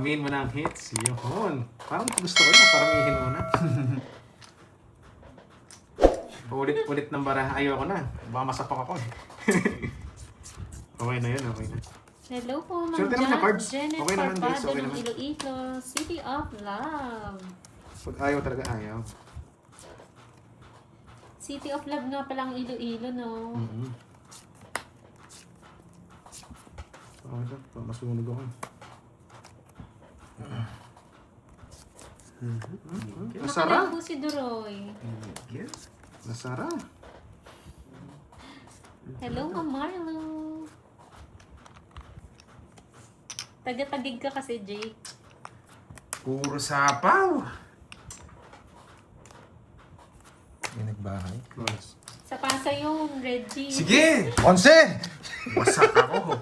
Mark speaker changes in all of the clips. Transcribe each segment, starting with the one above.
Speaker 1: paramihin mo na ang hits. Yun. Parang gusto ko na, paramihin mo na. Ulit ng bara. Ayoko na. Baka masapak ako. Okay na yun, okay na.
Speaker 2: Hello po, Ma'am
Speaker 1: Swerte naman yung cards.
Speaker 2: Janet
Speaker 1: Okay naman, guys.
Speaker 2: Parpado
Speaker 1: Okay
Speaker 2: ng
Speaker 1: naman.
Speaker 2: Iloilo, City of Love.
Speaker 1: Pag ayaw talaga, ayaw.
Speaker 2: City of Love nga palang Iloilo, no?
Speaker 1: Okay, so, masunog ako. Nasara.
Speaker 2: Nakala po si Duroy.
Speaker 3: Yes.
Speaker 1: Nasara.
Speaker 2: Hello, Ma'am Marlo. Taga-tagig ka kasi, Jake.
Speaker 3: Puro sapaw.
Speaker 4: May nagbahay.
Speaker 1: Flawless.
Speaker 2: Sa pasa yun, Reggie.
Speaker 3: Sige!
Speaker 4: 11!
Speaker 3: Wasak ako.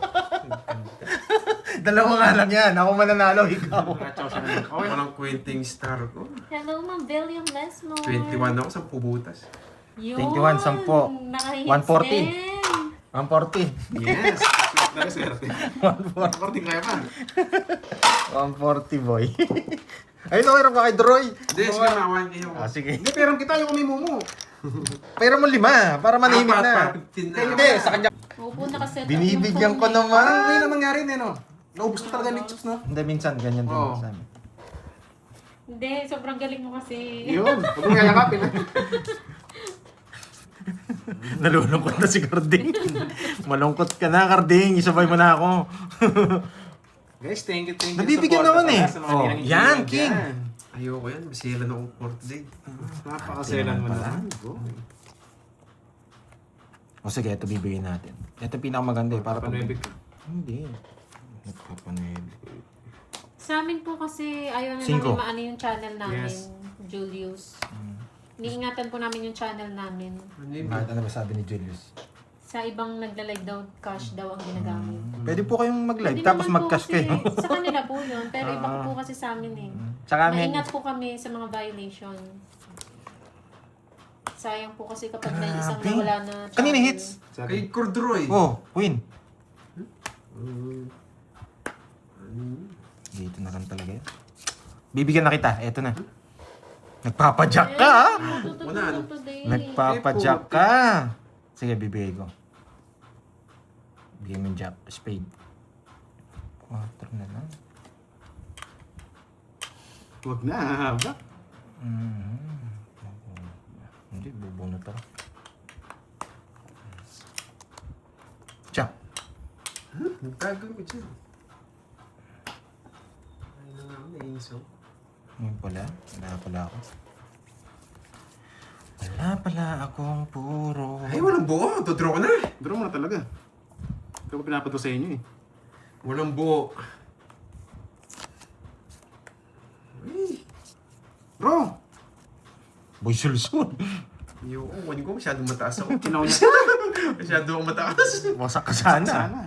Speaker 4: Dalawa nga lang yan. Ako mananalo, ikaw.
Speaker 1: Nakachaw siya na. Okay.
Speaker 3: Walang quenting star ko.
Speaker 2: Hello, Ma'am William Lesmore.
Speaker 3: 21 ako sa pubutas.
Speaker 2: Yun.
Speaker 4: 21, 10.
Speaker 2: Nakahits
Speaker 4: 140.
Speaker 2: din.
Speaker 4: 140.
Speaker 1: Yes. Swerte, swerte. 140 kaya pa.
Speaker 4: 140, boy. Ayun, okay rin ba kay Droy?
Speaker 3: Hindi, sige makawan kayo.
Speaker 4: Ah, sige.
Speaker 1: Hindi, pero kita yung kumimumu.
Speaker 4: Pero mo 5, para manimik
Speaker 3: Apat,
Speaker 4: na.
Speaker 3: para 15 na.
Speaker 4: Hindi, sa kanya.
Speaker 2: Opo, nakaset up
Speaker 4: Binibigyan
Speaker 2: yung
Speaker 4: ko
Speaker 2: phone eh.
Speaker 1: Parang
Speaker 4: naman.
Speaker 1: ngayon na nangyari na, no? Naubos ko talaga yung chips, no?
Speaker 4: Hindi, minsan, ganyan din
Speaker 1: Oo.
Speaker 4: sa amin.
Speaker 2: Hindi, sobrang galing mo kasi.
Speaker 1: Yun. Huwag mong yayakapin, ha?
Speaker 4: Nalulungkot na si Carding. Malungkot ka na, Carding. Isabay mo na ako.
Speaker 1: Guys, thank you, thank you.
Speaker 4: Nabibigyan
Speaker 1: Support
Speaker 4: naman eh.
Speaker 1: pala sa mga
Speaker 4: Oh,
Speaker 1: ninang
Speaker 4: yan,
Speaker 1: engineer
Speaker 4: King.
Speaker 1: dyan.
Speaker 3: Ayoko yan. Basilan akong fourth day.
Speaker 1: Napakaselan mo
Speaker 4: pala.
Speaker 1: naman. Go.
Speaker 4: O sige, ito bibigyan natin. Ito pinakamaganda eh. Para pag...
Speaker 1: Panuibig ka.
Speaker 4: Hindi. Nagpapanuibig.
Speaker 2: Sa amin po kasi ayaw na
Speaker 4: Cinco.
Speaker 2: namin maano yung channel namin,
Speaker 1: Yes.
Speaker 2: Julius. Niingatan po namin yung channel namin.
Speaker 3: Ano yun?
Speaker 4: Ano ba sabi ni Julius?
Speaker 2: Sa ibang nagla-live daw, cash daw ang ginagamit.
Speaker 4: Pwede po kayong mag-live,
Speaker 2: Pwede
Speaker 4: tapos
Speaker 2: naman po
Speaker 4: mag-cash
Speaker 2: kasi-
Speaker 4: kayo.
Speaker 2: Sa kanila po yun, pero iba ko po kasi sa amin eh.
Speaker 4: Tsaka may...
Speaker 2: Maingat po kami sa mga violation. Sayang po kasi kapag may isang
Speaker 4: Grabe.
Speaker 2: nawala na channel.
Speaker 4: Kanina hits?
Speaker 3: Kay Cordroy.
Speaker 4: Oh, win. Dito na lang talaga yan. Bibigyan na kita, eto na. Nagpapadyak ka ha?
Speaker 3: Wala, ano?
Speaker 4: Nagpapadyak ka. Sige, bibigay ko. Bigyan mo yung jack, spade. 4 na lang.
Speaker 1: Huwag na, hahaba.
Speaker 4: Hindi, bubunot ako. Jack.
Speaker 3: Nagtagal ko dyan. Ay na nga ako, naiinsaw.
Speaker 4: Ngayon pala, wala pala ako. Wala pala akong puro.
Speaker 3: Ay, walang buo. Tudraw ko na.
Speaker 1: Draw mo na talaga. Ito ko pinapato sa inyo eh.
Speaker 3: Walang buo. Uy.
Speaker 1: Bro!
Speaker 4: Boy, sulsun.
Speaker 3: Ayoko, kunin ko. Masyadong mataas ako.
Speaker 1: Kinaw niya.
Speaker 3: Masyado akong mataas.
Speaker 4: Wasak ka sana.
Speaker 1: Sana.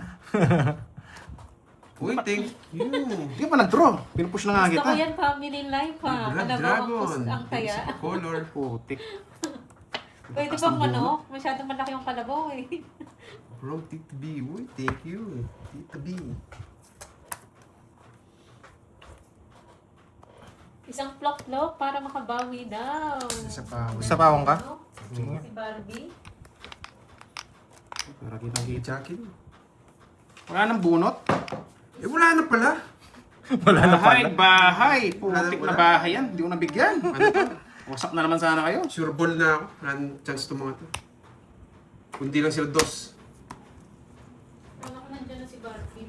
Speaker 3: Uy, thank you.
Speaker 1: Hindi pa nag-draw. Pinupush na nga
Speaker 2: Gusto ko
Speaker 1: kita.
Speaker 2: yan, family life ha.
Speaker 3: Blood
Speaker 2: Alam mo,
Speaker 3: Dragon.
Speaker 2: ang kaya.
Speaker 3: Color.
Speaker 1: Putik.
Speaker 2: Pwede bang manok? Masyadong malaki yung kalabaw eh.
Speaker 3: From Tito B. Uy, thank you. Tito B.
Speaker 2: Isang plok-plok para makabawi daw.
Speaker 3: Isa pa.
Speaker 4: Isa pa akong ka?
Speaker 2: Sige. Si Barbie.
Speaker 1: Para kitang kita.
Speaker 3: Jackie.
Speaker 1: Wala nang bunot.
Speaker 3: Eh, wala na pala.
Speaker 4: Wala na
Speaker 1: Bahay,
Speaker 4: pala.
Speaker 1: bahay. Putik na
Speaker 3: Wala.
Speaker 1: bahay yan. Hindi ko nabigyan.
Speaker 3: Ano to?
Speaker 1: Wasak na naman sana kayo.
Speaker 3: Sure ball na ako. Wala nang chance to mga to. Kundi lang sila dos.
Speaker 2: Ano ko nandiyan na si Barbie?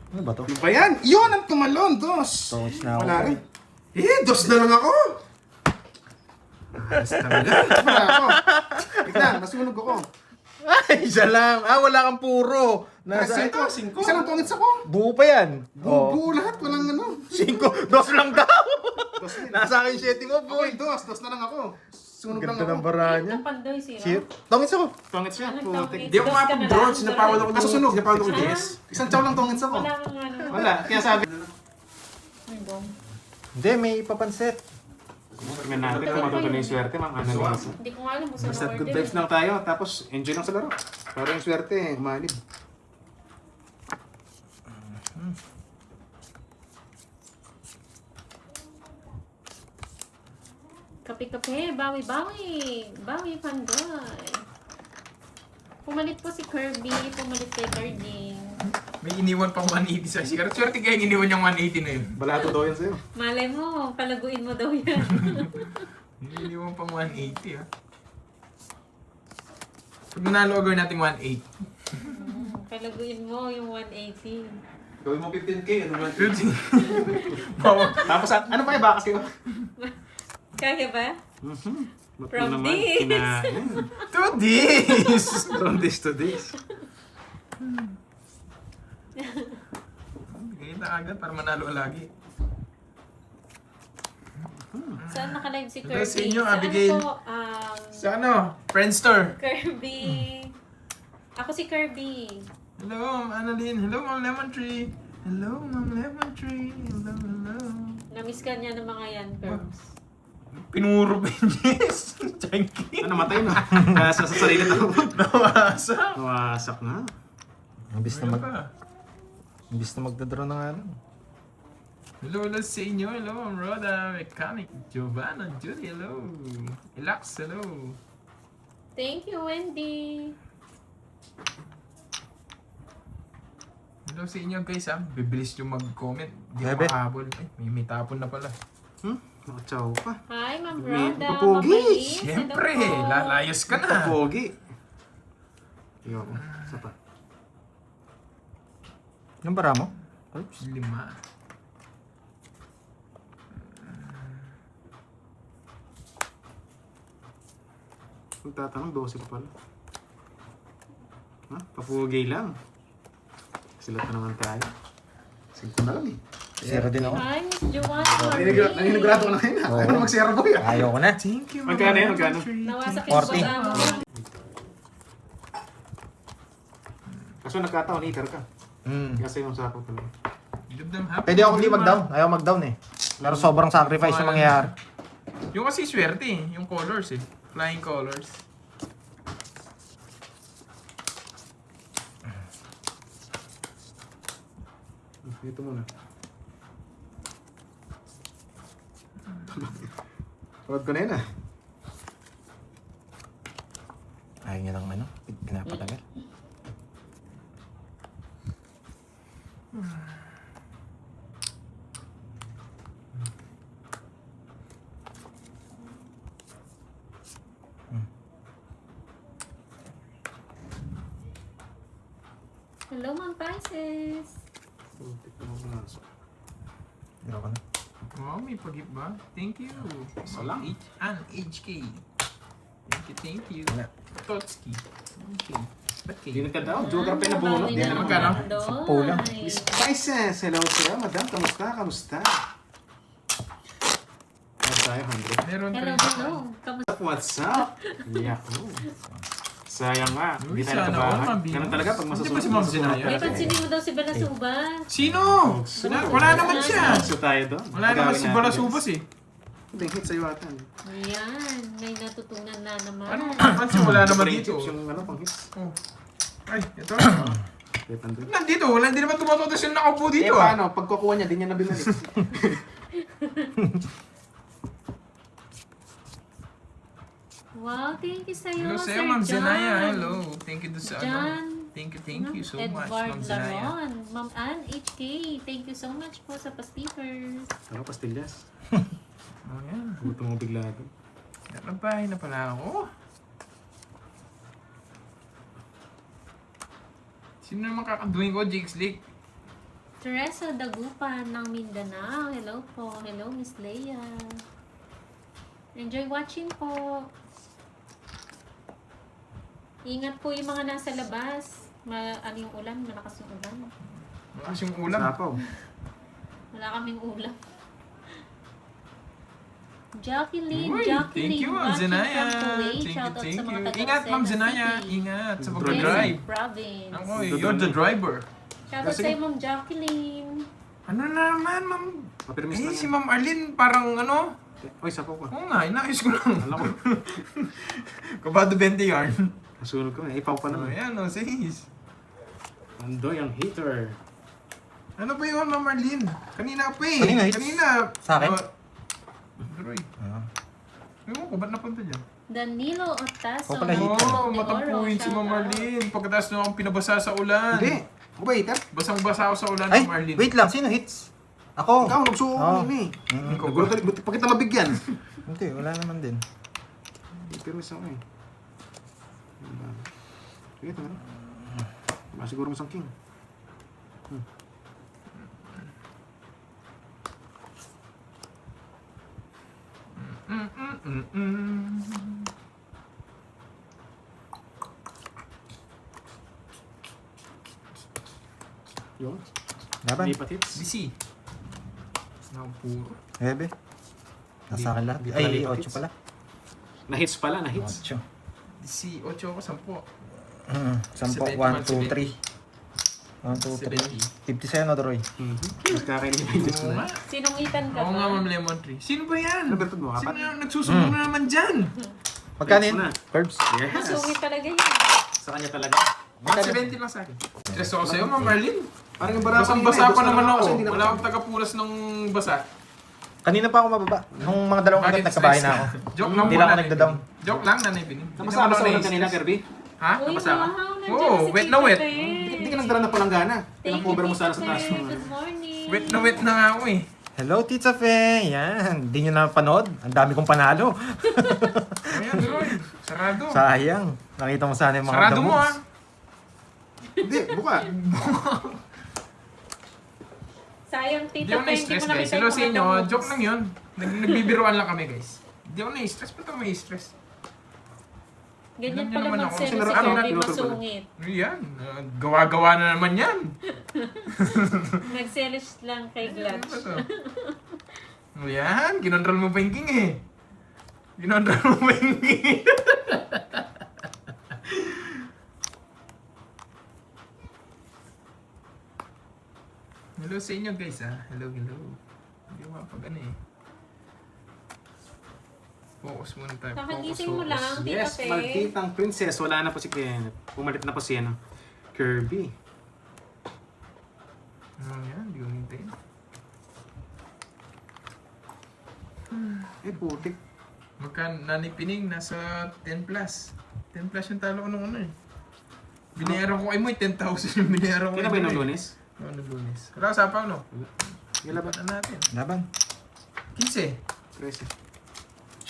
Speaker 4: Ano ba to?
Speaker 1: Ano ba yan? Yun ang tumalon. Dos.
Speaker 4: Toast na ako.
Speaker 1: Wala rin.
Speaker 3: Dos na lang ako. Ayos talaga.
Speaker 1: Wala ako. Tignan, nasunog ako.
Speaker 4: Ay, isa lang. Ah, wala kang puro. Nasa...
Speaker 1: Singko. Isa lang tungits ako.
Speaker 4: Buo pa yan.
Speaker 1: Buo lahat. Walang ano.
Speaker 4: 5. 2 lang daw.
Speaker 1: Dos din.
Speaker 4: Nasa akin 7 mo, boy.
Speaker 1: Okay, dos. Dos na lang ako. Sunog lang
Speaker 4: Ganda ng
Speaker 1: ako.
Speaker 4: bara niya.
Speaker 2: Ang pandoy sira.
Speaker 4: Shit. Tongits ako.
Speaker 1: Tungits siya.
Speaker 2: Anong
Speaker 1: Putik.
Speaker 2: tungits?
Speaker 3: Hindi ako mapag-draw. Sinapawan ako ng
Speaker 1: Nasusunog.
Speaker 3: Sinapawan ako ng DS.
Speaker 1: Isang chow lang tungits ako.
Speaker 2: Wala kang ano.
Speaker 1: Wala. Kaya sabi.
Speaker 2: Ay, bong.
Speaker 4: Hindi, may ipapanset.
Speaker 1: Tignan natin kung matutuloy yung swerte, ma'am. Analyze.
Speaker 2: Hindi ko nga alam kung saan
Speaker 1: Basta good
Speaker 2: order.
Speaker 1: vibes lang tayo, tapos enjoy lang sa laro. Para yung swerte, umanib.
Speaker 2: Kape-kape, bawi-bawi. Bawi, Pandoy. Pumalit po si Kirby, pumalit kay Carding.
Speaker 5: May iniwan pang 180 sa Shikar. Swerte kaya iniwan yung 180 na yun.
Speaker 1: Balato daw yan sa'yo.
Speaker 2: Malay mo, palaguin mo daw yan.
Speaker 5: May iniwan pang 180 ah. Pag nanalo agad natin 180.
Speaker 2: Palaguin mo yung 180.
Speaker 3: Gawin mo 15K, ano ba?
Speaker 5: Bawa.
Speaker 1: Tapos, ano pa yung bakas kayo?
Speaker 2: Kaya ba?
Speaker 1: Ba't
Speaker 2: From
Speaker 1: mo naman
Speaker 2: this.
Speaker 1: kinain?
Speaker 5: To this!
Speaker 1: From this to this.
Speaker 5: Bigay na agad para manalo lagi.
Speaker 2: Saan nakalive si
Speaker 5: Hello
Speaker 2: Kirby?
Speaker 5: sa inyo,
Speaker 2: Sa
Speaker 5: Abigail.
Speaker 2: ano po?
Speaker 5: Sa ano? Friendster.
Speaker 2: Kirby. Ako si Kirby.
Speaker 5: Hello, Ma'am Annalyn. Hello, Ma'am Lemon Tree. Hello, Ma'am Lemon Tree. Hello, hello.
Speaker 2: Namiss ka niya ng mga yan, Kirby.
Speaker 5: Pinuro pa yung yes. Thank
Speaker 1: Ano, matay na. Nasa sa sarili na.
Speaker 5: Nawasa.
Speaker 1: Nawasak na.
Speaker 4: Imbis na magdadraw na nga lang.
Speaker 5: Hello, hello sa inyo. Hello, Ma'am Rhoda. Mechanic. Giovanna. Judy. Hello. Relax. Hello.
Speaker 2: Thank you, Wendy.
Speaker 5: Hello sa inyo guys ha. Bibilis yung mag-comment. Hindi ko
Speaker 4: Bebe.
Speaker 5: makahabol. Ay, may tapon na pala.
Speaker 1: Nakatsaw pa.
Speaker 2: Hi, Ma'am
Speaker 1: May
Speaker 2: Rhoda.
Speaker 1: papogi.
Speaker 2: Mabilis.
Speaker 5: Siyempre,
Speaker 2: Hello po.
Speaker 5: lalayas ka na.
Speaker 1: Pogi. Tingnan ko. Isa pa.
Speaker 4: Anong bara mo? Oops.
Speaker 5: 5.
Speaker 1: Kung tatanong, 12 pa pala. Ha? Papugay lang. Sila pa naman tayo. 5 na lang eh.
Speaker 4: Zero din ako.
Speaker 2: Hi, Miss Joanne.
Speaker 1: Naninigurado ko na kayo na.
Speaker 4: Oo.
Speaker 1: Ano mag-zero boy ah?
Speaker 4: Ayaw ko na.
Speaker 5: Thank you.
Speaker 1: Magkano yan? Magkano?
Speaker 2: Nawasak yung
Speaker 4: 40.
Speaker 2: pag-amo.
Speaker 1: Kaso nagkataon, hitter ka.
Speaker 4: Mm.
Speaker 1: Kasi yung sapo talaga.
Speaker 4: Pwede ako hindi mag-down. Ayaw mag-down eh. Pero sobrang sacrifice yung mangyayari.
Speaker 5: Yung kasi swerte eh. Yung colors eh. Flying colors.
Speaker 1: Dito muna. Pagod ko na yun ah.
Speaker 4: Ayaw niya lang ano, pinapatagal.
Speaker 2: Hello, Ma'am Pisces.
Speaker 1: Putik na mga aso.
Speaker 4: Ayaw ko na.
Speaker 5: Wow, may pag-hip ba? Thank you.
Speaker 1: Salam.
Speaker 5: HK. Thank you.
Speaker 4: Wala.
Speaker 5: Totski. Okay. Ba't
Speaker 1: Hindi
Speaker 5: kayo?
Speaker 1: nagka-down. Joker pa yung nabunot.
Speaker 2: Bawi
Speaker 5: Hindi na magkano?
Speaker 2: Pandoy.
Speaker 4: 10 lang.
Speaker 1: Miss Pisces, hello sa'yo. Madam, kamusta? Kamusta? Ano tayo, 100?
Speaker 5: Meron
Speaker 2: Hello,
Speaker 5: pa rin.
Speaker 2: hello. Kamusta?
Speaker 1: What's up? Yahoo! Sayang nga,
Speaker 5: Uy,
Speaker 1: hindi tayo
Speaker 5: sana
Speaker 1: nakabahan.
Speaker 5: all, mabino.
Speaker 1: Ganun talaga pag
Speaker 5: Hindi
Speaker 1: masusunod.
Speaker 5: ba si Ma'am Zinaya?
Speaker 2: May pansinin mo daw si Balasuban.
Speaker 5: Sino? Wala naman siya.
Speaker 1: So tayo doon.
Speaker 5: Wala naman si Balasubas eh.
Speaker 1: Hindi, hit sa'yo ata.
Speaker 2: Ayan, may natutunan na naman.
Speaker 5: Ano pansin? Wala naman
Speaker 1: Free
Speaker 5: dito.
Speaker 1: chips yung ano, pang hits.
Speaker 5: Oh. Ay, ito.
Speaker 1: Hit and
Speaker 5: Nandito, wala din naman tumatotos yung nakaupo
Speaker 1: Eh,
Speaker 5: dito ah.
Speaker 1: paano? Pag kukuha niya, di niya na binalik.
Speaker 2: Wow, thank you sa'yo,
Speaker 5: Hello
Speaker 2: Sir
Speaker 5: sa'yo, Ma'am
Speaker 2: John.
Speaker 5: Zenaya. Hello. Thank you doon sa
Speaker 2: John.
Speaker 5: ano. Thank you so much,
Speaker 2: Edward
Speaker 5: Ma'am Zenaya.
Speaker 2: Laron. Ma'am Ann HK, thank you so much po sa pa-stickers.
Speaker 1: Ano, pastillas?
Speaker 5: Oh, yan.
Speaker 1: Gusto mo bigla doon.
Speaker 5: Nakabahay na pala ako. Sino naman kakaduhin ko, Jigs League?
Speaker 2: Teresa Dagupan ng Mindanao. Hello po. Hello, Miss Leia. Enjoy watching po. Ingat po yung mga nasa labas. Ano yung ulan? Malakas yung ulan.
Speaker 5: Malakas yung ulam.
Speaker 1: Sapaw.
Speaker 2: Wala kaming ulam. Jacqueline,
Speaker 5: Uy,
Speaker 2: Jacqueline.
Speaker 5: thank you, Ma'am
Speaker 2: watching
Speaker 5: Zenaya.
Speaker 2: from Kuwait.
Speaker 5: Thank
Speaker 2: Shoutout sa
Speaker 5: you.
Speaker 2: mga taga
Speaker 5: Ingat, Ma'am
Speaker 2: Lucena
Speaker 5: Zenaya.
Speaker 2: City.
Speaker 5: Ingat sa
Speaker 1: Quezon
Speaker 5: pag-drive.
Speaker 2: Province.
Speaker 5: Ako,
Speaker 1: Dito
Speaker 5: you're the
Speaker 1: na.
Speaker 5: driver.
Speaker 2: Shoutout
Speaker 1: Sige.
Speaker 2: sa'yo, Ma'am Jacqueline.
Speaker 5: Ano naman, Ma'am?
Speaker 1: Papirmis
Speaker 5: Eh,
Speaker 1: lang
Speaker 5: si
Speaker 1: yan.
Speaker 5: Ma'am Arlene, parang ano?
Speaker 1: Uy, sapaw ka.
Speaker 5: Oo nga, inayos ko lang.
Speaker 1: Alam ko.
Speaker 5: Kabado 20 yarn.
Speaker 1: Masunog ko na. Ipaw pa
Speaker 5: Oh,
Speaker 1: naman.
Speaker 5: yan, oh, sis.
Speaker 1: Andoy ang hater.
Speaker 5: Ano ba yun, Ma'am Arlene? Kanina pa eh.
Speaker 4: Kanina, hits?
Speaker 5: Kanina.
Speaker 4: Sa akin?
Speaker 5: Droy.
Speaker 4: Ah.
Speaker 5: Ewan ko, ba't napunta dyan?
Speaker 2: Danilo Otaso.
Speaker 4: Ako pala hito.
Speaker 5: Oh, matapuin si Ma'am Marlene. Pagkatapos na akong pinabasa sa ulan.
Speaker 1: Hindi. Ako ba hater?
Speaker 5: Basang-basa ako sa ulan
Speaker 4: Ay,
Speaker 5: ng Marlene.
Speaker 4: wait lang. Sino hits? Ako.
Speaker 1: Ikaw, nagsuko
Speaker 4: Oh.
Speaker 1: ko yun eh.
Speaker 5: Ikaw ba?
Speaker 1: Nagulat ulit. Buti pa kita mabigyan.
Speaker 4: Hindi, wala naman din.
Speaker 1: Hindi, permis ako eh. Sige, ito nga. Masiguro mo isang king. Yun.
Speaker 4: Laban.
Speaker 1: Lipat hits.
Speaker 5: DC. Puro.
Speaker 4: Bebe. Nasa akin lahat.
Speaker 1: Hindi pala
Speaker 4: Ay,
Speaker 1: lipat
Speaker 4: 8
Speaker 1: hits.
Speaker 4: pala.
Speaker 1: Na-hits pala, na-hits.
Speaker 4: 8.
Speaker 5: DC, 8 ako, 10.
Speaker 4: 10,
Speaker 5: 70,
Speaker 4: 1, 2, 3. 1, 2, 3. 50 sa'yo, no, Droy?
Speaker 1: Mas kakainin yung hits
Speaker 5: Oo
Speaker 1: na.
Speaker 5: nga.
Speaker 2: Sinungitan ka
Speaker 5: Oo
Speaker 2: ba?
Speaker 5: nga, Ma'am Lemon Tree. Sino ba yan?
Speaker 1: Ano ba ito mo?
Speaker 5: Sino
Speaker 1: Apat?
Speaker 5: yan? Nagsusumbong na naman dyan.
Speaker 4: Magkano yun?
Speaker 1: Hits mo na.
Speaker 4: Curbs?
Speaker 1: Yes.
Speaker 2: Masungit talaga yan.
Speaker 1: Sa kanya talaga.
Speaker 5: 170 lang sa akin. Stress ako sa'yo, Ma'am Marlene.
Speaker 1: Parang yung barapan
Speaker 5: Basang-basa pa naman ako.
Speaker 1: Hindi
Speaker 5: Wala akong taga-puras ng basa.
Speaker 4: Kanina pa ako mababa. Nung mga dalawang ulit, nagkabahay na ako.
Speaker 5: Joke lang
Speaker 4: Hindi
Speaker 5: po,
Speaker 4: lang ako
Speaker 5: Nanay
Speaker 4: nagda-down.
Speaker 5: Pining. Joke lang, Nanay Pining.
Speaker 1: Napasama sa ulan kanina, Kirby.
Speaker 5: Ha?
Speaker 2: Uy,
Speaker 1: Napasa ka?
Speaker 2: wow, nandiyan
Speaker 5: Oo,
Speaker 2: na si
Speaker 5: wet
Speaker 2: Tita
Speaker 5: na wet.
Speaker 2: Fer.
Speaker 1: Hindi ka nagdala na palanggana.
Speaker 2: Thank you,
Speaker 1: Pinang-cover mo
Speaker 2: Tita
Speaker 1: sana sa taas
Speaker 2: Fer.
Speaker 1: mo.
Speaker 2: Good morning.
Speaker 5: Wet na nga ako eh.
Speaker 4: Hello, Tita Fe. Yan. Hindi nyo napanood. Ang dami kong panalo.
Speaker 5: Ayan, Roy. Sarado.
Speaker 4: Sayang. Nakita mo sana yung mga
Speaker 5: Sarado mo
Speaker 4: damos.
Speaker 5: ah.
Speaker 1: Hindi, buka.
Speaker 2: Sayang,
Speaker 5: Hindi
Speaker 2: Tita
Speaker 5: ako
Speaker 2: Fer, hindi
Speaker 5: na-stress
Speaker 2: mo
Speaker 5: guys.
Speaker 2: nakita
Speaker 5: Hello
Speaker 2: yung
Speaker 5: sa
Speaker 2: mga
Speaker 5: inyo.
Speaker 2: damos.
Speaker 5: Joke lang yun. Nagbibiruan lang kami guys. Hindi ako na-stress. Ba't ako may stress?
Speaker 2: Ganyan
Speaker 5: Alam niyo
Speaker 2: pala
Speaker 5: naman ako.
Speaker 2: mag-sell si
Speaker 1: Ano,
Speaker 2: Kirby,
Speaker 1: pinutol pala.
Speaker 2: masungit.
Speaker 5: Yan. Gawa-gawa na naman yan.
Speaker 2: Nag-selos lang kay
Speaker 5: Ano
Speaker 2: Glutch.
Speaker 5: ba to? Yan. Kinontrol mo pa yung king eh. Kinontrol mo pa yung king. Hello sa inyo guys ah. Hello, hello. Hindi ko mapag ano eh. Focus muna tayo.
Speaker 2: Kakagising mo lang, Tita
Speaker 1: Yes,
Speaker 2: Fe.
Speaker 1: malditang princess. Wala na po si Kenneth. Pumalit na po si ano, Kirby.
Speaker 5: Yan, hindi ko hintayin.
Speaker 1: Eh, putik.
Speaker 5: Nanay Pining, nasa 10 plus. 10 plus yung talo ko nung ano eh. Binayaran ko kay Moy, 10,000 yung binayaran ko
Speaker 1: Kaya ba yung Lunes?
Speaker 5: Ano Lunes? Wala ka sapaw no?
Speaker 1: Gila ba?
Speaker 5: Laban na natin.
Speaker 4: Laban.
Speaker 5: 15.
Speaker 1: 13.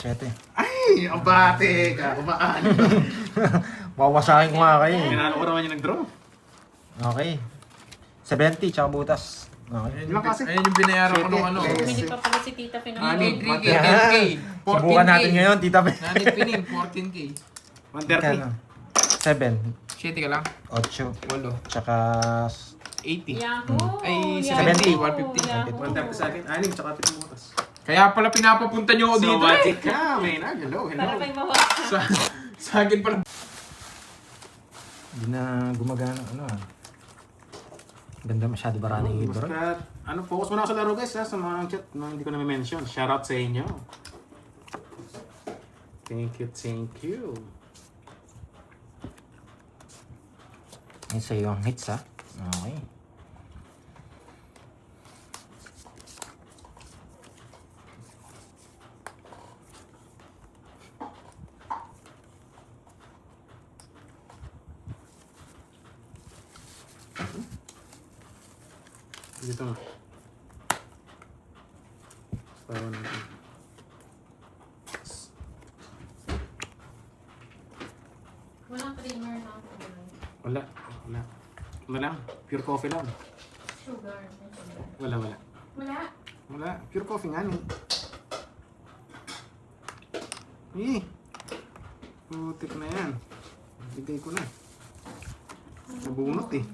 Speaker 4: 7.
Speaker 1: Ay, ang bate ka. Kumaan.
Speaker 4: Wawasakin ko nga kayo eh.
Speaker 1: Pinalo ko naman yung nag-draw.
Speaker 4: Okay. 70, tsaka butas. Okay.
Speaker 5: Ayun
Speaker 1: Ilang kasi?
Speaker 5: ayun yung binayaran ko nung ano.
Speaker 1: Yes.
Speaker 2: Bumili pa pala si Tita Fe ng
Speaker 5: 3K, 3K,
Speaker 4: Yan.
Speaker 5: 10K, 14K.
Speaker 4: Subukan natin ngayon, Tita Fe.
Speaker 5: Nanay Pining, 14K.
Speaker 1: 130.
Speaker 4: 7,
Speaker 5: 7 ka lang?
Speaker 4: 8,
Speaker 5: 8.
Speaker 4: tsaka
Speaker 5: 80.
Speaker 2: Yahoo!
Speaker 5: Ay,
Speaker 2: Yahoo!
Speaker 4: 70,
Speaker 5: 150.
Speaker 2: Yahoo!
Speaker 1: 130 sa akin. 6 tsaka 7 butas.
Speaker 5: Kaya pala pinapapunta nyo ako
Speaker 1: So,
Speaker 5: dito
Speaker 1: what
Speaker 5: eh.
Speaker 1: ka? May na. Hello, hello.
Speaker 2: Para may mawala.
Speaker 5: Sa akin pala.
Speaker 4: hindi na gumagana ano ah. Ganda masyado ba running hit bro?
Speaker 1: Basta, ano, focus muna ako sa laro guys ha, sa mga chat na hindi ko na mention. Shoutout sa inyo. Thank you, thank you.
Speaker 4: Ayun sa'yo ang hits ha. Okay.
Speaker 1: Dito nga. Para natin.
Speaker 2: Walang creamer na ako.
Speaker 1: Wala. Wala. Wala lang. Pure coffee lang.
Speaker 2: Sugar. May sugar.
Speaker 1: Wala, wala.
Speaker 2: Wala.
Speaker 1: Wala. Pure coffee nga ni. Eh. Putik na yan. Bigay ko na. Nabunot eh.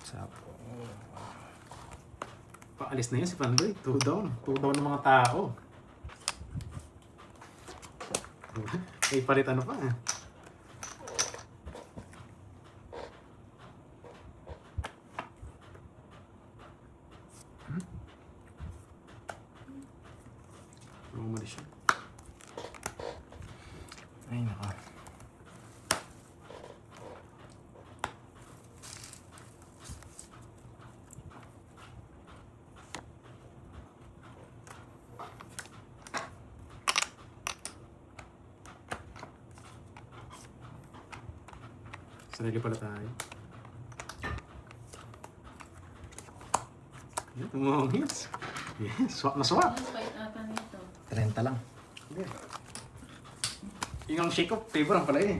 Speaker 4: Sapo.
Speaker 1: Paalis na yun si Pandoy. 2 down. 2 down ng mga tao. May palit ano pa eh. siya.
Speaker 4: Ay, naka.
Speaker 1: Sarili pala tayo. Yan, tumawang hits. Yes, swak na swak.
Speaker 2: Ano kahit ata nito?
Speaker 4: 30 lang.
Speaker 1: Yung ang shake of favor ang pala eh.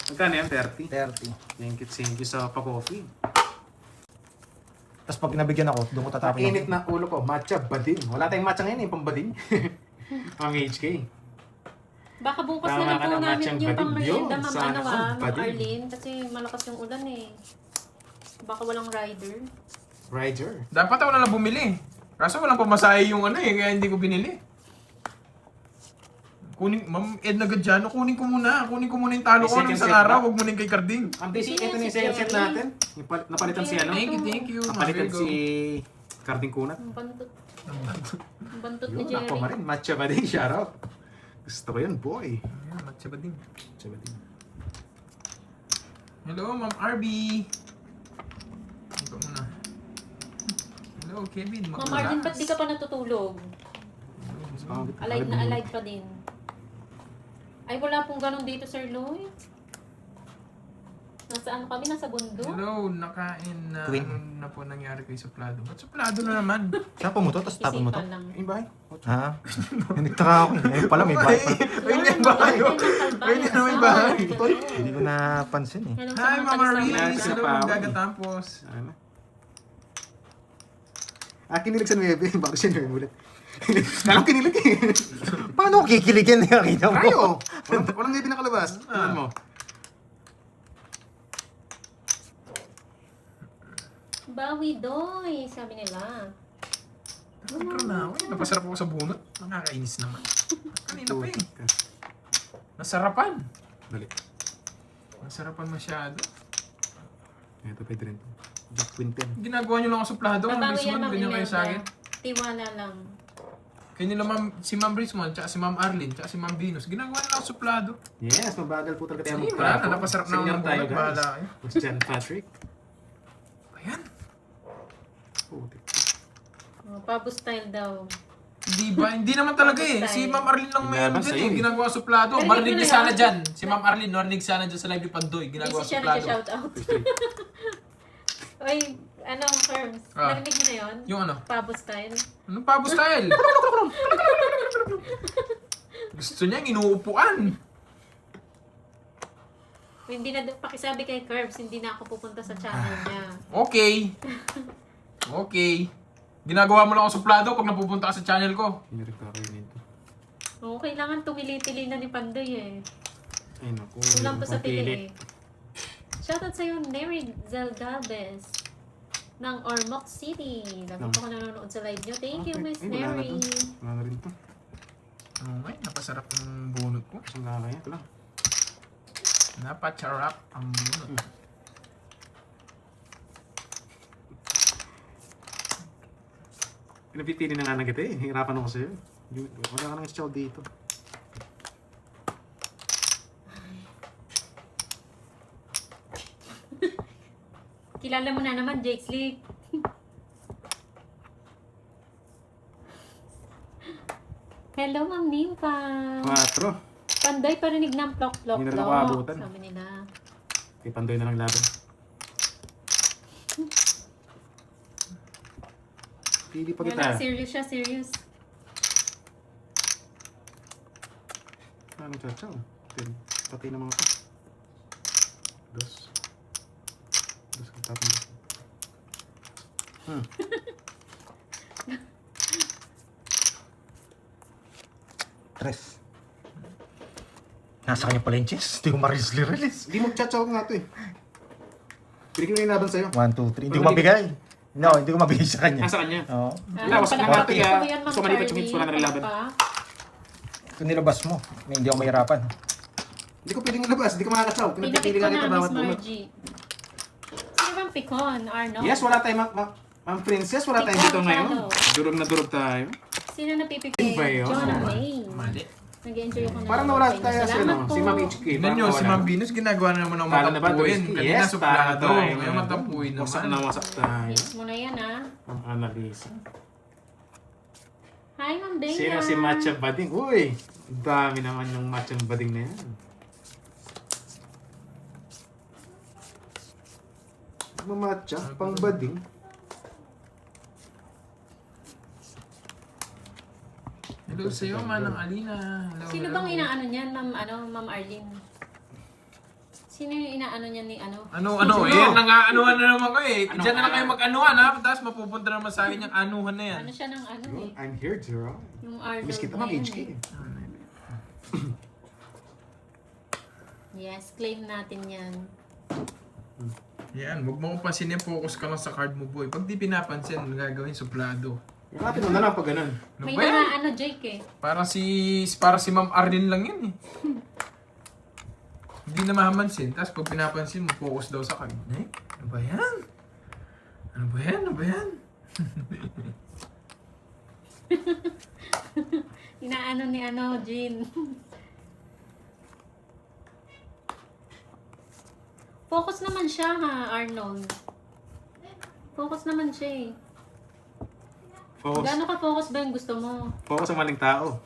Speaker 1: Magkano yan? 30?
Speaker 4: 30.
Speaker 1: Thank you sa pa-coffee.
Speaker 4: Tapos pag nabigyan ako, doon ko tatapin.
Speaker 1: Init na ulo ko, matcha bading. Wala tayong matcha ngayon eh, pambading. Ang HK.
Speaker 2: Baka bukas
Speaker 1: Tama
Speaker 2: na lang
Speaker 1: ka
Speaker 2: po
Speaker 1: na,
Speaker 2: namin
Speaker 1: matchang
Speaker 2: yung
Speaker 1: bading.
Speaker 2: pang-merienda,
Speaker 1: Yun,
Speaker 2: Ma'am
Speaker 1: sana
Speaker 2: ano
Speaker 1: all
Speaker 2: Ma'am
Speaker 1: bading.
Speaker 2: Arlene. Kasi malakas yung ulan eh. Baka walang rider.
Speaker 1: Rider.
Speaker 5: Dapat ako na lang bumili. Kaso walang pamasahe yung ano eh, kaya hindi ko binili. Kunin, Ma'am Edna Gadjano, kunin ko muna yung talo ko
Speaker 1: May
Speaker 5: ng
Speaker 1: second
Speaker 5: isang
Speaker 1: set
Speaker 5: araw,
Speaker 1: ba?
Speaker 5: huwag mo na kay Carding.
Speaker 1: Ang busy, ito na yung
Speaker 2: Si
Speaker 1: second set
Speaker 2: Jerry.
Speaker 1: natin. Yung napalitan si ano?
Speaker 5: Thank you.
Speaker 1: Napalitan
Speaker 5: Virgo.
Speaker 1: si Carding Kunat.
Speaker 2: Ang bantot. Ang bantot ni
Speaker 1: Yun,
Speaker 2: Jerry.
Speaker 1: ako rin. Matcha bading, shoutout. Gusto ko yun, boy.
Speaker 5: Ayan, matcha ba din?
Speaker 1: Matcha bading.
Speaker 5: Hello, Ma'am RB. Ikaw muna. Hello, Kevin.
Speaker 2: Ma'am Arlene, ba't di ka pa natutulog? Alive na alive pa din. Ay, wala pong ganun dito, Sir Lloyd. Nasa ano kami? Nasa bundok?
Speaker 5: Hello, nakain na
Speaker 4: Queen.
Speaker 5: ano na po nangyari kay Suplado. Ba't Suplado na naman?
Speaker 4: Siya po mo to, tapos tapon mo to.
Speaker 2: Isipan lang.
Speaker 1: Yung bahay?
Speaker 4: Ha? Nagtaka ako eh. Ayun pala, may bahay pala.
Speaker 5: Ayun yung bahay. Ayun yung may bahay.
Speaker 4: Hindi ko napansin eh.
Speaker 2: Hello,
Speaker 5: Hi,
Speaker 2: mga
Speaker 5: Mama
Speaker 2: taga-Samar.
Speaker 5: Reese.
Speaker 1: Sila
Speaker 5: Hello,
Speaker 1: pa ako.
Speaker 5: magagatampos.
Speaker 1: Ano? Kinilig sa 9. Bago siya 9 ulit. Kalang kinilig eh.
Speaker 4: Paano ko kikiligin na nakita mo?
Speaker 1: Tayo! Walang 9 nakalabas. Tingnan mo.
Speaker 2: Bawi doy, sabi nila.
Speaker 5: Pero na ako eh. Napasarap ako sa bunot. Nakakainis naman. Kanina pa eh. Nasarapan.
Speaker 1: Dali.
Speaker 5: Nasarapan masyado.
Speaker 1: Ito pwede rin. Jack Queen 10.
Speaker 5: Ginagawa nyo lang ako suplado. Ma'am
Speaker 2: Babawi yan,
Speaker 5: Brisman,
Speaker 2: Ma'am
Speaker 5: ganyan kayo sa akin.
Speaker 2: Imelda. Tiwala lang.
Speaker 5: Kaya nila si Ma'am Brisman, tsaka si Ma'am Arlene, tsaka si Ma'am Venus. Ginagawa nila ako suplado.
Speaker 1: Yes, mabagal po talaga tayo
Speaker 5: Sige, wala na. Napasarap na ako
Speaker 1: Senior
Speaker 5: ng
Speaker 1: tayo,
Speaker 5: bunot. Bahala
Speaker 1: guys.
Speaker 5: kayo.
Speaker 1: It's John Patrick.
Speaker 5: Ayan.
Speaker 1: Putik.
Speaker 2: Oh, Pabo style daw.
Speaker 5: Di ba? Hindi naman talaga eh. Si Ma'am Arlene lang may
Speaker 1: Laban
Speaker 5: dyan
Speaker 1: sa'yo
Speaker 5: eh.
Speaker 1: eh.
Speaker 5: Ginagawa suplado.
Speaker 2: Narinig
Speaker 5: Marinig
Speaker 2: mo
Speaker 5: ni
Speaker 2: na
Speaker 5: sana
Speaker 2: yan?
Speaker 5: dyan. Si Ma'am Arlene, marinig sana dyan sa live ni Pandoy. Ginagawa
Speaker 2: Busy siya
Speaker 5: suplado.
Speaker 2: nag-shout out. Oy, anong terms?
Speaker 5: Ah.
Speaker 2: Narinig mo na yun?
Speaker 5: Yung ano?
Speaker 2: Pabo style?
Speaker 5: Anong pabo style? Gusto niya inuupuan.
Speaker 2: Hindi na, pakisabi kay Curbs, hindi na ako pupunta sa channel niya.
Speaker 5: Okay. Okay. Ginagawa mo lang ako suplado pag napupunta ka sa channel ko.
Speaker 1: Hinirig ka kayo nito.
Speaker 2: Oo, kailangan tumili-tili na ni Pandoy eh.
Speaker 1: Ay naku.
Speaker 2: Kulang pa sa
Speaker 1: pili.
Speaker 2: pili eh. Shoutout sa'yo, Neri Zelgalvez ng Ormoc City. Lagi po ako nanonood sa live nyo. Thank you, Miss
Speaker 1: Ay, wala na
Speaker 2: Neri.
Speaker 1: to. Wala na rin to.
Speaker 5: Okay, napasarap ang bunot ko.
Speaker 1: Saan nga kaya? Ito lang.
Speaker 5: Napacharap ang bunot.
Speaker 1: Pinapipili na nga na kita eh. Hirapan ako sa'yo. Wala ka nang chow dito.
Speaker 2: Kilala mo na naman, Jake Slick. Hello, Ma'am Nimpa.
Speaker 1: 4.
Speaker 2: Pandoy parinig ng plok-plok.
Speaker 1: Hindi na lang ako abutan.
Speaker 2: Sabi nila.
Speaker 1: Kay Pandoy na lang laban. Pili pa kita.
Speaker 2: Wala, serious siya, serious.
Speaker 1: Anong chow? Patay na mga to. Dos. Dos ka tapon.
Speaker 4: Tres. Nasa kanya pala yung chest. Hindi ko ma-release.
Speaker 1: Hindi mo chow nga to eh. Pili ko na yung laban sa'yo.
Speaker 4: 1, 2, 3. Hindi ko mabigay. No, hindi ko mabigay sa kanya.
Speaker 1: Sa kanya.
Speaker 4: Oo.
Speaker 1: Wala, wasak na
Speaker 2: pala,
Speaker 1: kati,
Speaker 2: gusto
Speaker 1: ah.
Speaker 2: ko yan, Ma'am
Speaker 1: So, malipad
Speaker 2: Charlie.
Speaker 1: wala na rin laban.
Speaker 2: Ano pa?
Speaker 4: Ito nilabas mo. Hindi ako mahirapan.
Speaker 1: Hindi ko piling ilabas. Hindi ko makakachaw.
Speaker 2: Pinapit
Speaker 1: Pinapipili
Speaker 2: ko
Speaker 1: nga
Speaker 2: na,
Speaker 1: kita
Speaker 2: Miss
Speaker 1: bawat bunot.
Speaker 2: Margie. Sino bang Picon? Arno?
Speaker 1: Yes, wala tayong Ma'am Princess. Wala tayong dito ngayon. Durog na durog tayo.
Speaker 2: Sino napipigil?
Speaker 1: Yun ba yun?
Speaker 2: John May.
Speaker 5: Mali.
Speaker 2: Nag-enjoy ako na.
Speaker 1: Parang nawala tayo si,
Speaker 2: Salamat
Speaker 1: ano,
Speaker 2: po.
Speaker 1: si Ma'am HK.
Speaker 5: Tignan nyo, si Ma'am Venus ginagawa na naman ng
Speaker 1: Talo na ba?
Speaker 5: matapuin.
Speaker 1: Tuwis-
Speaker 5: Kanina
Speaker 1: Yes,
Speaker 5: suplado.
Speaker 1: talo tayo.
Speaker 5: Ngayon matapuin
Speaker 1: Wasak na
Speaker 5: naman.
Speaker 1: wasak tayo.
Speaker 2: Yes mo na yan, ah.
Speaker 1: Ang Annalisa.
Speaker 2: Hi, Ma'am Dana.
Speaker 1: Sino si Matcha Bading? Uy! Ang dami naman yung Matcha Bading na yan. Mamatcha, pang bading.
Speaker 5: Hello sa'yo, Manang Alina. Hello,
Speaker 2: Sino
Speaker 5: hello.
Speaker 2: bang inaano niyan, Ma'am Arlene? Sino yung inaano niya ni ano?
Speaker 5: Ano, nang-aanuhan na naman ko eh. Diyan na lang kayo mag-anuhan ha. Tapos mapupunta naman sa akin yung anuhan na yan.
Speaker 2: Ano siya ng ano eh?
Speaker 1: I'm here, Gerald.
Speaker 2: Yung Arnold
Speaker 1: Miss kita
Speaker 2: na
Speaker 1: Ma'am
Speaker 2: yun
Speaker 1: HK.
Speaker 2: eh. Yes, claim natin yan.
Speaker 5: Yan, huwag mo ko pansinin. Focus ka lang sa card mo, boy. Pag di pinapansin, gagawin suplado.
Speaker 1: Yakapin mo na lang pag ganun.
Speaker 5: Ano
Speaker 2: May
Speaker 5: ba yan?
Speaker 2: mga ano, Jake eh.
Speaker 5: Para si Ma'am Arlene lang yan eh. Hindi na mamansin. Tapos pag pinapansin mo, focus daw sa card. Eh? Ano ba yan? Ano ba yan? Ano ba yan?
Speaker 2: Inaano ni ano, Jean. Focus naman siya ha, Arnold. Focus naman siya eh.
Speaker 1: Focus.
Speaker 2: Gaano ka focus ba yung gusto mo?
Speaker 1: Focus sa maling tao.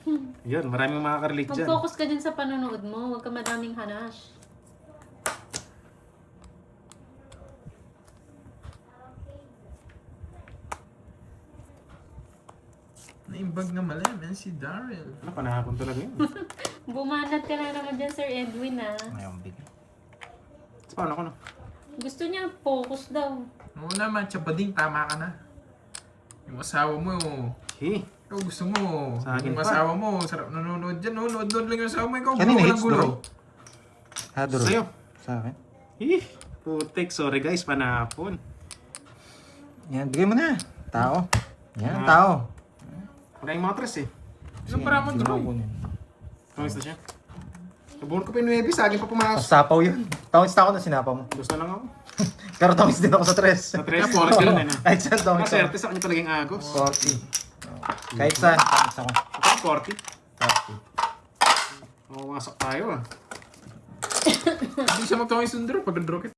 Speaker 1: Yun, maraming makaka-relate dyan.
Speaker 2: Mag-focus ka din sa panonood mo. Huwag ka madaming hanash.
Speaker 5: Naimbag na malam yan si Daryl.
Speaker 1: Ano, panahapon talaga yun.
Speaker 2: Bumanat ka na naman dyan, Sir Edwin ha.
Speaker 4: Ngayon, bigay.
Speaker 1: So, paano ko na?
Speaker 2: Gusto niya focus daw.
Speaker 5: Oo naman, Chabading, tama ka na. Yung asawa mo,
Speaker 1: Hey,
Speaker 5: ikaw gusto mo.
Speaker 1: Sa akin
Speaker 5: Yung
Speaker 1: pa.
Speaker 5: asawa mo, sarap nanonood dyan. Nanonood lang yung asawa mo. Ikaw,
Speaker 4: Kanina,
Speaker 5: gulo
Speaker 4: hits,
Speaker 5: walang gulo.
Speaker 4: Hadro.
Speaker 1: sa'yo.
Speaker 4: Sa akin.
Speaker 1: Hey, putik. Sorry guys, panahapon.
Speaker 4: Yan, bigay mo na. Tao. Yan,
Speaker 1: Ah.
Speaker 4: tao.
Speaker 1: Wala yung mga tres eh.
Speaker 5: Anong para mo, Droy?
Speaker 1: Kamusta siya? Nabuhon ko pa yung 9, sa akin pa pumasok.
Speaker 4: Sapaw yun. Tawins na ako na sinapa mo.
Speaker 1: Gusto lang ako.
Speaker 4: Pero tawins din ako sa tres.
Speaker 1: Sa 3, forex ka rin eh.
Speaker 4: Kahit saan tawins ako.
Speaker 1: Maserte sa kanya talagang agos.
Speaker 4: 40. Kahit saan, tawins ako.
Speaker 1: Ako 40.
Speaker 4: 40.
Speaker 1: Mawasak tayo ah.
Speaker 5: Hindi siya magtawang yung sundro pag draw kita.